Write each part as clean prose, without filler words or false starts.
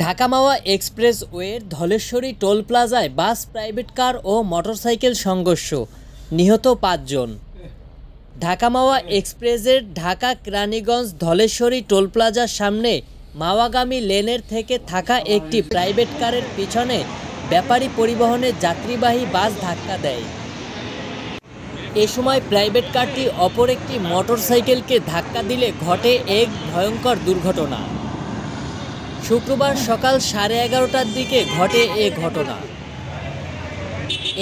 ঢাকা মাওয়া এক্সপ্রেসওয়ের Dhaleshwari toll প্লাজায় বাস, private car ও motorcycle সংঘর্ষ, নিহত ৫ জন। ঢাকা মাওয়া এক্সপ্রেসের ঢাকা কেরানীগঞ্জ ধলেশ্বরী টোল প্লাজার সামনে মাওয়াগামী লেনের থেকে থাকা একটি প্রাইভেট কারের পিছনে ব্যাপারী পরিবহনের যাত্রীবাহী বাস ধাক্কা দেয়। এ সময় প্রাইভেট কারটি অপর একটি মোটরসাইকেলকে ধাক্কা দিলে ঘটে এক ভয়ঙ্কর দুর্ঘটনা। শুক্রবার সকাল 11:30টার দিকে ঘটে এ ঘটনা।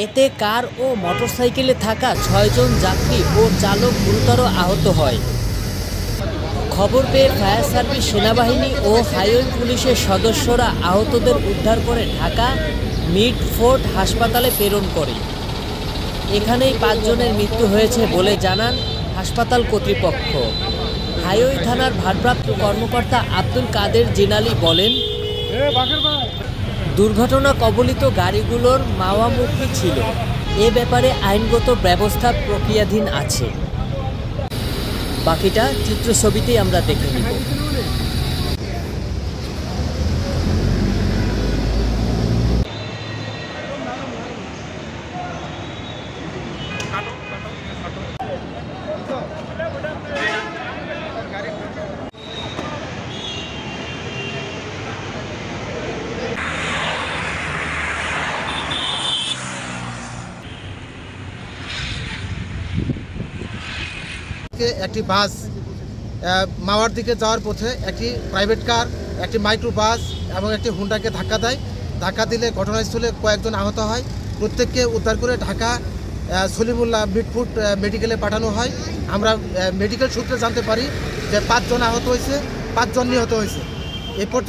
এতে কার ও মোটরসাইকেলে থাকা ৬ জন যাত্রী ও চালক গুরুতর আহত হয়। খবর পেয়ে ফায়ার সার্ভিস, সেনাবাহিনী ও হাইওয়ে পুলিশের সদস্যরা আহতদের উদ্ধার করে ঢাকা মিডফোর্ড হাসপাতালে প্রেরণ করে। এখানেই ৫ জনের মৃত্যু হয়েছে বলে জানান হাসপাতাল কর্তৃপক্ষ। হাইওয়ে থানার ভারপ্রাপ্ত কর্মকর্তা আব্দুল কাদের জিনালি বলেন, দুর্ঘটনা কবলিত গাড়িগুলোর মাওয়ামুখী ছিল। এ ব্যাপারে আইনগত ব্যবস্থা প্রক্রিয়াধীন আছে। বাকিটা চিত্রছবিতেই আমরা দেখে নিব। একটি বাস মাওয়ার দিকে যাওয়ার পথে একটি প্রাইভেট কার, একটি মাইক্রো বাস এবং একটি হুন্ডাকে ধাক্কা দেয়। ধাক্কা দিলে ঘটনাস্থলে কয়েকজন আহত হয়। প্রত্যেককে উদ্ধার করে ঢাকা সলিমুল্লাহ মিডফোর্ড মেডিকেলে পাঠানো হয়। আমরা মেডিকেল সূত্রে জানতে পারি যে ৫ জন আহত হয়েছে, ৫ জন নিহত হয়েছে। এরপর